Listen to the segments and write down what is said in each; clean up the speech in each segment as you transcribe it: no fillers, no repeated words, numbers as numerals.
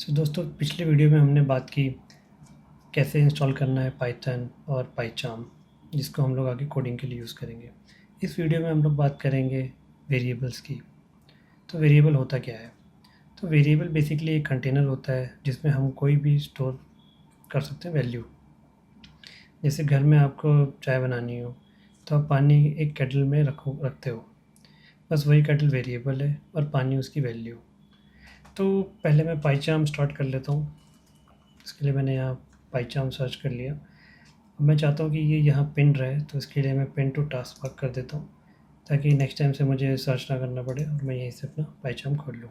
तो दोस्तों पिछले वीडियो में हमने बात की कैसे इंस्टॉल करना है पाइथन और पाइचार्म, जिसको हम लोग आगे कोडिंग के लिए यूज़ करेंगे। इस वीडियो में हम लोग बात करेंगे वेरिएबल्स की। तो वेरिएबल होता क्या है? तो वेरिएबल बेसिकली एक कंटेनर होता है जिसमें हम कोई भी स्टोर कर सकते हैं वैल्यू। जैसे घर में आपको चाय बनानी हो तो आप पानी एक केटल में रखते हो, बस वही केटल वेरिएबल है और पानी उसकी वैल्यू। तो पहले मैं पाइचार्म स्टार्ट कर लेता हूँ। इसके लिए मैंने यहाँ पाइचार्म सर्च कर लिया। अब मैं चाहता हूँ कि ये यहाँ पिन रहे, तो इसके लिए मैं पिन टू टास्क बार कर देता हूँ ताकि नेक्स्ट टाइम से मुझे सर्च ना करना पड़े और मैं यहीं से अपना पाइचार्म खोल लूँ।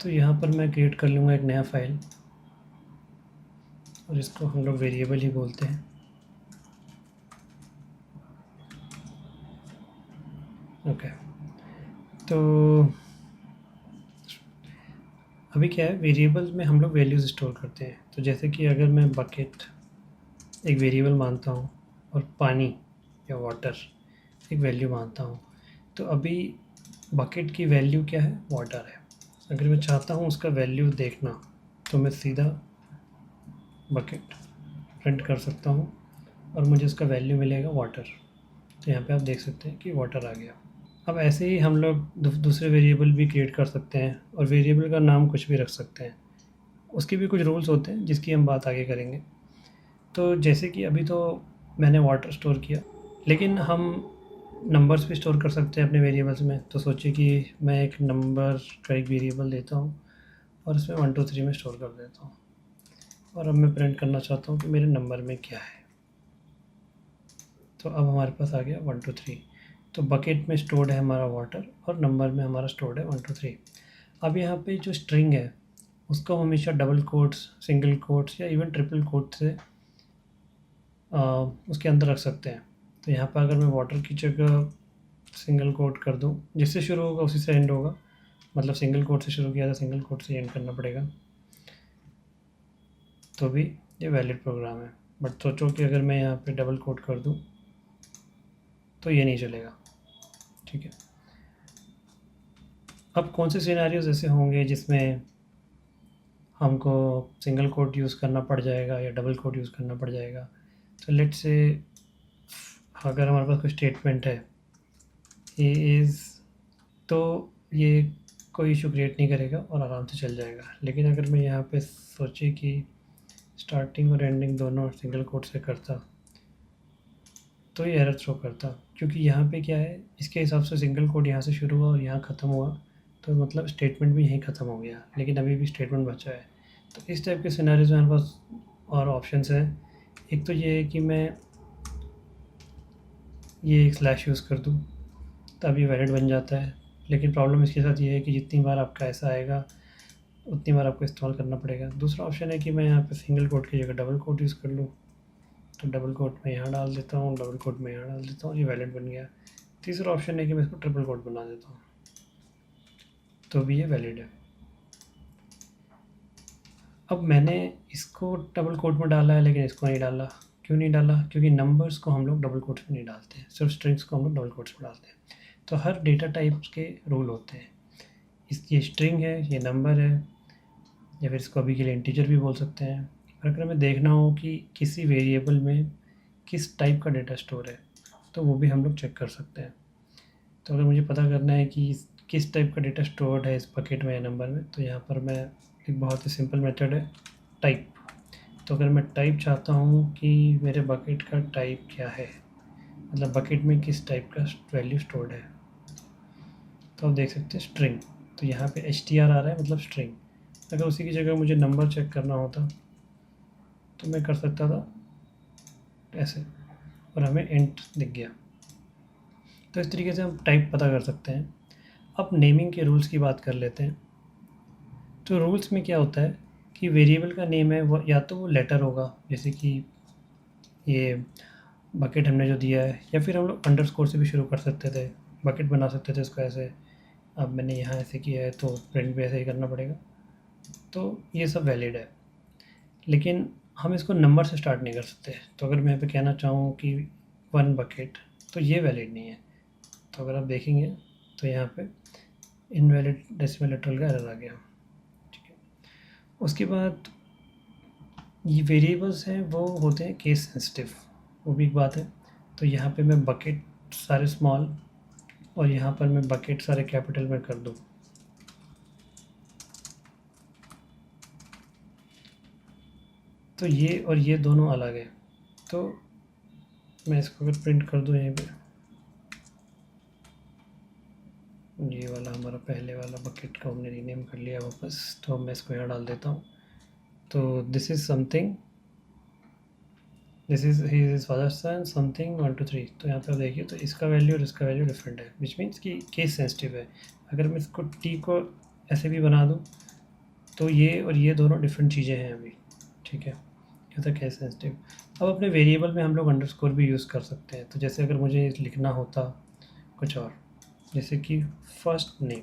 तो यहाँ पर मैं क्रिएट कर लूँगा एक नया फाइल और इसको हम लोग वेरिएबल ही बोलते हैं। ओके, तो अभी क्या है, वेरिएबल में हम लोग वैल्यूज़ स्टोर करते हैं। तो जैसे कि अगर मैं बकेट एक वेरिएबल मानता हूँ और पानी या वाटर एक वैल्यू मानता हूँ, तो अभी बकेट की वैल्यू क्या है? वाटर है। अगर मैं चाहता हूँ उसका वैल्यू देखना तो मैं सीधा बकेट प्रिंट कर सकता हूँ और मुझे उसका वैल्यू मिलेगा वाटर। तो यहाँ पे आप देख सकते हैं कि वाटर आ गया। अब ऐसे ही हम लोग दूसरे वेरिएबल भी क्रिएट कर सकते हैं और वेरिएबल का नाम कुछ भी रख सकते हैं। उसके भी कुछ रूल्स होते हैं जिसकी हम बात आगे करेंगे। तो जैसे कि अभी तो मैंने वाटर स्टोर किया, लेकिन हम नंबर्स भी स्टोर कर सकते हैं अपने वेरिएबल्स में। तो सोचिए कि मैं एक नंबर का एक वेरिएबल देता हूँ और इसमें 1 2 3 में स्टोर कर देता हूँ और अब मैं प्रिंट करना चाहता हूँ कि मेरे नंबर में क्या है। तो अब हमारे पास आ गया 1 2 3। तो बकेट में स्टोर्ड है हमारा वाटर और नंबर में हमारा स्टोर्ड है 1 2 3। अब यहाँ पे जो स्ट्रिंग है उसको हमेशा डबल कोट्स, सिंगल कोट्स या इवन ट्रिपल कोट से उसके अंदर रख सकते हैं। तो यहाँ पर अगर मैं वाटर की जगह सिंगल कोट कर दूँ, जिससे शुरू होगा उसी से एंड होगा। मतलब सिंगल कोट से शुरू किया था, सिंगल कोट से एंड करना पड़ेगा, तो भी ये वैलिड प्रोग्राम है। बट सोचो कि अगर मैं यहाँ पे डबल कोट कर दूँ तो ये नहीं चलेगा। ठीक है, अब कौन से सिनेरियोज ऐसे होंगे जिसमें हमको सिंगल कोट यूज़ करना पड़ जाएगा या डबल कोट यूज़ करना पड़ जाएगा? तो लेट्स से अगर हमारे पास कोई स्टेटमेंट है ए इज़, तो ये कोई इशू क्रिएट नहीं करेगा और आराम से चल जाएगा। लेकिन अगर मैं यहाँ पे सोचे कि स्टार्टिंग और एंडिंग दोनों सिंगल कोट से करता तो ये एरर थ्रो करता, क्योंकि यहाँ पे क्या है, इसके हिसाब से सिंगल कोट यहाँ से शुरू हुआ और यहाँ ख़त्म हुआ, तो मतलब स्टेटमेंट भी यहीं ख़त्म हो गया, लेकिन अभी भी स्टेटमेंट बचा है। तो इस टाइप के सिनेरियोज में हमारे पास और ऑप्शंस हैं। एक तो ये है कि मैं ये एक स्लैश यूज़ कर दूँ तब ये वैलिड बन जाता है, लेकिन प्रॉब्लम इसके साथ ये है कि जितनी बार आपका ऐसा आएगा उतनी बार आपको इस्तेमाल करना पड़ेगा। दूसरा ऑप्शन है कि मैं यहाँ पे सिंगल कोट की जगह डबल कोट यूज़ कर लूँ। तो डबल कोट मैं यहाँ डाल देता हूँ, डबल कोट मैं यहाँ डाल देता हूँ, ये वैलिड बन गया। तीसरा ऑप्शन है कि मैं इसको ट्रिपल कोट बना देता हूँ, तो भी ये वैलिड है। अब मैंने इसको डबल कोट में डाला है लेकिन इसको नहीं डाला। क्यों नहीं डाला? क्योंकि नंबर्स को हम लोग डबल कोट्स में नहीं डालते हैं, सिर्फ स्ट्रिंग्स को हम लोग डबल कोट्स में डालते हैं। तो हर डेटा टाइप्स के रूल होते हैं। ये स्ट्रिंग है, ये नंबर है, या फिर इसको अभी के लिए इंटीजर भी बोल सकते हैं। और अगर हमें देखना हो कि किसी वेरिएबल में किस टाइप का डेटा स्टोर है तो वो भी हम लोग चेक कर सकते हैं। तो अगर मुझे पता करना है कि किस टाइप का डेटा स्टोर्ड है इस बकेट में या नंबर में, तो यहाँ पर मैं एक बहुत ही सिंपल मेथड है टाइप। तो अगर मैं टाइप चाहता हूँ कि मेरे बकेट का टाइप क्या है, मतलब बकेट में किस टाइप का वैल्यू स्टोर्ड है, तो आप देख सकते हैं स्ट्रिंग। तो यहाँ पे str आ रहा है, मतलब स्ट्रिंग। अगर उसी की जगह मुझे नंबर चेक करना होता तो मैं कर सकता था ऐसे और हमें इंट दिख गया। तो इस तरीके से हम टाइप पता कर सकते हैं। अब नेमिंग के रूल्स की बात कर लेते हैं। तो रूल्स में क्या होता है कि वेरिएबल का नेम है वो या तो वो लेटर होगा, जैसे कि ये बकेट हमने जो दिया है, या फिर हम लोग अंडरस्कोर से भी शुरू कर सकते थे, बकेट बना सकते थे इसको ऐसे। अब मैंने यहाँ ऐसे किया है तो प्रिंट भी ऐसे ही करना पड़ेगा। तो ये सब वैलिड है, लेकिन हम इसको नंबर से स्टार्ट नहीं कर सकते। तो अगर मैं यहाँ पे कहना चाहूँ कि 1 बकेट, तो ये वैलिड नहीं है। तो अगर आप देखेंगे तो यहाँ पे इनवैलिड डेसिमल लिटरल का एरर आ गया। ठीक है, उसके बाद ये वेरिएबल्स हैं वो होते हैं केस सेंसिटिव, वो भी एक बात है। तो यहाँ पे मैं बकेट सारे स्मॉल और यहाँ पर मैं बकेट सारे कैपिटल में कर दूँ, तो ये और ये दोनों अलग है। तो मैं इसको अगर प्रिंट कर दूँ यहीं पे, ये वाला हमारा पहले वाला बकेट को हमने रीनेम कर लिया वापस, तो मैं इसको यहाँ डाल देता हूँ। तो this is something, this is his father's son something 1 2 3। तो यहाँ पे आप देखिए तो इसका वैल्यू और इसका वैल्यू डिफरेंट है, विच मीन्स कि केस सेंसिटिव है। अगर मैं इसको टी को ऐसे भी बना दूँ तो ये और ये दोनों डिफरेंट चीज़ें हैं अभी। ठीक है, ये था केस सेंसिटिव। अब अपने वेरिएबल में हम लोग अंडरस्कोर भी यूज़ कर सकते हैं। तो जैसे अगर मुझे लिखना होता कुछ और, जैसे कि फर्स्ट नेम,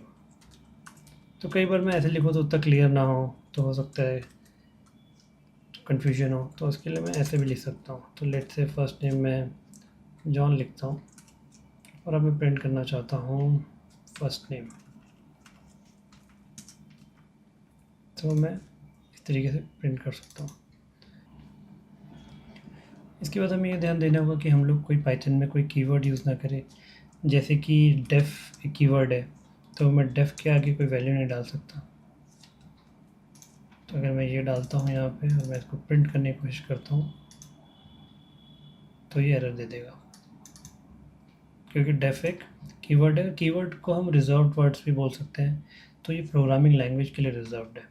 तो कई बार मैं ऐसे लिखूँ तो उतना क्लियर ना हो, तो हो सकता है कन्फ्यूजन हो, तो उसके लिए मैं ऐसे भी लिख सकता हूँ। तो लेट से फर्स्ट नेम मैं जॉन लिखता हूँ और अब मैं प्रिंट करना चाहता हूँ फर्स्ट नेम, तो मैं इस तरीके से प्रिंट कर सकता हूँ। इसके बाद हमें ये ध्यान देना होगा कि हम लोग कोई पाइथन में कोई कीवर्ड यूज़ ना करें। जैसे कि डेफ एक कीवर्ड है, तो मैं डेफ के आगे कोई वैल्यू नहीं डाल सकता। तो अगर मैं ये डालता हूँ यहाँ पे और मैं इसको प्रिंट करने की कोशिश करता हूँ तो ये एरर दे देगा, क्योंकि डेफ एक कीवर्ड है। कीवर्ड को हम रिजर्व्ड वर्ड्स भी बोल सकते हैं, तो ये प्रोग्रामिंग लैंग्वेज के लिए रिजर्व्ड है।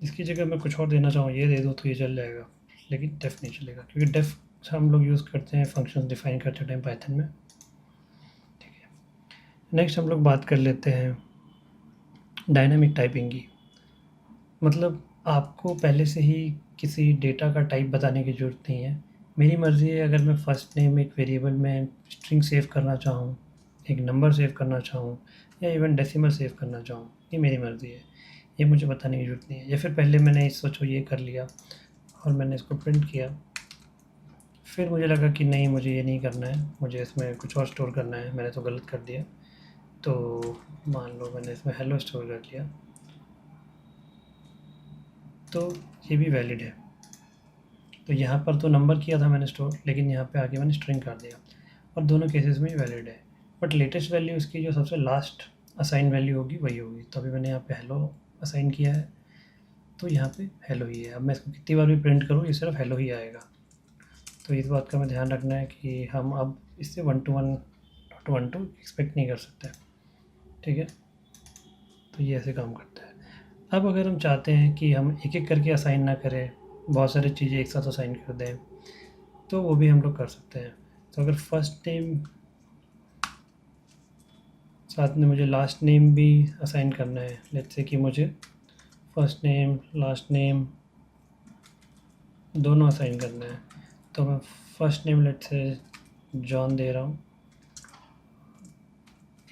इसकी जगह मैं कुछ और देना चाहूँ, ये दे दूँ तो ये चल जाएगा, लेकिन डेफ नहीं चलेगा, क्योंकि डेफ हम लोग यूज़ करते हैं फंक्शन डिफाइन करते टाइम पाइथन में। ठीक है, नेक्स्ट हम लोग बात कर लेते हैं डायनामिक टाइपिंग की। मतलब आपको पहले से ही किसी डेटा का टाइप बताने की ज़रूरत नहीं है। मेरी मर्ज़ी है, अगर मैं फर्स्ट नेम एक वेरिएबल में स्ट्रिंग सेव करना चाहूँ, एक नंबर सेव करना चाहूँ या इवन डेसिमल सेव करना चाहूँ, ये मेरी मर्ज़ी है, ये मुझे बताने की ज़रूरत नहीं है। या फिर पहले मैंने सोचो ये कर लिया और मैंने इसको प्रिंट किया, फिर मुझे लगा कि नहीं मुझे ये नहीं करना है, मुझे इसमें कुछ और स्टोर करना है, मैंने तो गलत कर दिया। तो मान लो मैंने इसमें हेलो स्टोर कर लिया, तो ये भी वैलिड है। तो यहाँ पर तो नंबर किया था मैंने स्टोर, लेकिन यहाँ पे आके मैंने स्ट्रिंग कर दिया, और दोनों केसेस में वैलिड है। बट लेटेस्ट वैल्यू इसकी जो सबसे लास्ट असाइन वैल्यू होगी वही होगी। तो अभी मैंने यहाँ पे हेलो असाइन किया है, तो यहाँ पे हेलो ही है। अब मैं इसको कितनी बार भी प्रिंट करूँ ये सिर्फ हेलो ही आएगा। तो इस बात का हमें ध्यान रखना है कि हम अब इससे 1 to 1 एक्सपेक्ट नहीं कर सकते। ठीक है, तो ये ऐसे काम करता है। अब अगर हम चाहते हैं कि हम एक एक करके असाइन ना करें, बहुत सारी चीज़ें एक साथ असाइन कर दें, तो वो भी हम लोग कर सकते हैं। तो अगर फर्स्ट नेम साथ में मुझे लास्ट नेम भी असाइन करना है, लेट्स से कि मुझे फर्स्ट नेम लास्ट नेम दोनों असाइन करना है, तो मैं first name let's say John दे रहा हूँ,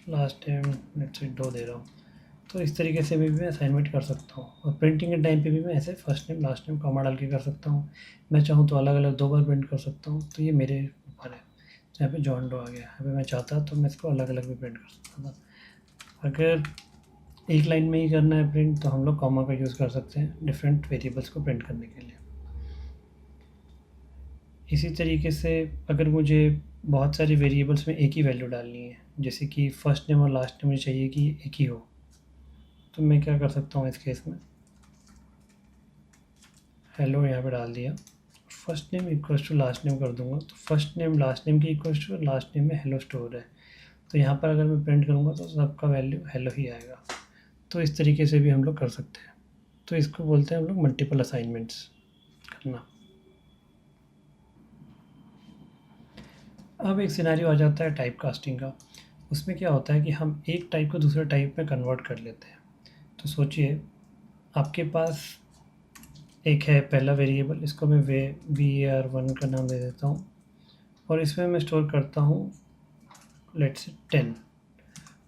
last name let's say Doe दे रहा हूँ। तो इस तरीके से भी मैं असाइनमेंट कर सकता हूँ। और प्रिंटिंग के टाइम पे भी मैं ऐसे first name last name comma डाल के कर सकता हूँ। मैं चाहूँ तो अलग अलग 2 बार प्रिंट कर सकता हूँ, तो ये मेरे ऊपर है। तो यहाँ पे जॉन डो आ गया, यहाँ पे मैं चाहता तो मैं इसको अलग अलग भी प्रिंट कर सकता था। अगर एक लाइन में ही करना है प्रिंट, तो हम लोग कॉमा का यूज़ कर सकते हैं डिफरेंट वेरिएबल्स को प्रिंट करने के लिए। इसी तरीके से अगर मुझे बहुत सारे वेरिएबल्स में एक ही वैल्यू डालनी है, जैसे कि फर्स्ट नेम और लास्ट नेम मुझे चाहिए कि एक ही हो, तो मैं क्या कर सकता हूँ इस केस में, हेलो यहाँ पे डाल दिया, first name equals to last name कर दूंगा, तो फर्स्ट नेम लास्ट नेम की इक्वल्स टू लास्ट नेम में हेलो स्टोर है। तो यहाँ पर अगर मैं प्रिंट करूँगा तो सबका वैल्यू हेलो ही आएगा। तो इस तरीके से भी हम लोग कर सकते हैं। तो इसको बोलते हैं हम लोग मल्टीपल असाइनमेंट्स करना। अब एक सिनेरियो आ जाता है टाइप कास्टिंग का। उसमें क्या होता है कि हम एक टाइप को दूसरे टाइप में कन्वर्ट कर लेते हैं। तो सोचिए आपके पास एक है पहला वेरिएबल, इसको मैं var1 का नाम दे देता हूँ, और इसमें मैं स्टोर करता हूँ लेट्स से 10।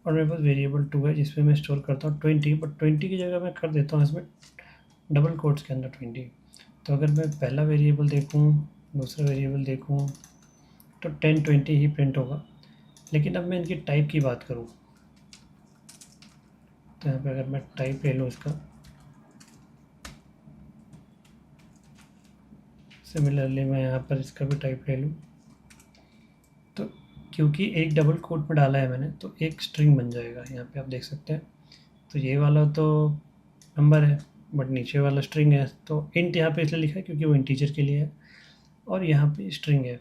और मेरे पास वेरिएबल 2 है जिसमें मैं स्टोर करता हूँ 20, बट 20 की जगह मैं कर देता हूँ इसमें डबल कोट्स के अंदर 20। तो अगर मैं पहला वेरिएबल देखूँ, दूसरा वेरिएबल देखूँ, तो 10 20 ही प्रिंट होगा। लेकिन अब मैं इनकी टाइप की बात करूँ, तो यहाँ पे अगर मैं टाइप ले लूँ इसका, सिमिलरली मैं यहाँ पर इसका भी टाइप ले लूँ, तो क्योंकि एक डबल कोट में डाला है मैंने, तो एक स्ट्रिंग बन जाएगा। यहाँ पे आप देख सकते हैं, तो ये वाला तो नंबर है बट नीचे वाला स्ट्रिंग है, तो इंट यहाँ पे इसलिए लिखा है क्योंकि वो इंटीजर के लिए है, और यहाँ पे स्ट्रिंग है।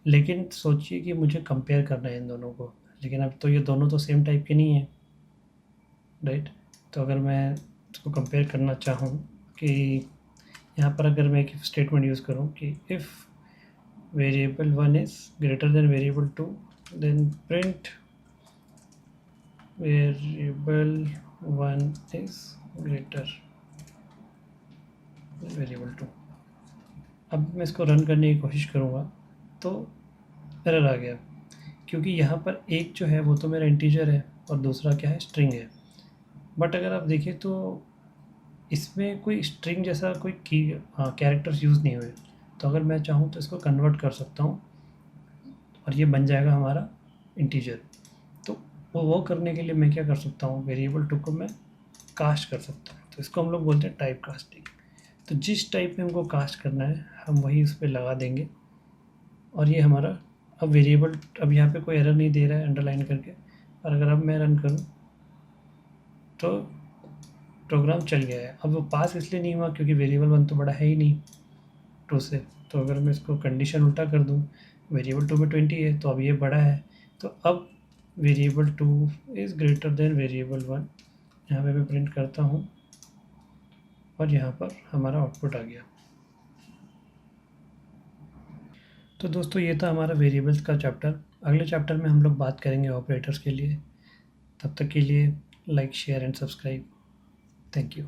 लेकिन सोचिए कि मुझे कंपेयर करना है इन दोनों को, लेकिन अब तो ये दोनों तो सेम टाइप के नहीं हैं, राइट। तो अगर मैं इसको कंपेयर करना चाहूँ कि यहाँ पर अगर मैं एक स्टेटमेंट यूज़ करूँ कि if variable 1 is greater than variable 2 then print variable 1 is greater than variable 2। अब मैं इसको रन करने की कोशिश करूँगा तो एरर आ गया, क्योंकि यहाँ पर एक जो है वो तो मेरा इंटीजर है और दूसरा क्या है, स्ट्रिंग है। बट अगर आप देखें तो इसमें कोई स्ट्रिंग जैसा कोई की कैरेक्टर्स यूज़ नहीं हुए। तो अगर मैं चाहूँ तो इसको कन्वर्ट कर सकता हूँ और ये बन जाएगा हमारा इंटीजर। तो वो करने के लिए मैं क्या कर सकता हूँ, वेरिएबल 2 को मैं कास्ट कर सकता हूँ। तो इसको हम लोग बोलते हैं टाइप कास्टिंग। तो जिस टाइप में हमको कास्ट करना है हम वही उस पर लगा देंगे, और ये हमारा अब वेरिएबल, अब यहाँ पे कोई एरर नहीं दे रहा है अंडरलाइन करके। और अगर अब मैं रन करूँ तो प्रोग्राम चल गया है। अब वो पास इसलिए नहीं हुआ क्योंकि वेरिएबल 1 तो बड़ा है ही नहीं 2 से। तो अगर मैं इसको कंडीशन उल्टा कर दूँ, वेरिएबल 2 में 20 है तो अब ये बड़ा है, तो अब variable 2 is greater than variable 1, यहाँ पे मैं प्रिंट करता हूँ और यहाँ पर हमारा आउटपुट आ गया। तो दोस्तों ये था हमारा वेरिएबल्स का चैप्टर। अगले चैप्टर में हम लोग बात करेंगे ऑपरेटर्स के लिए। तब तक के लिए like, share and subscribe. Thank you.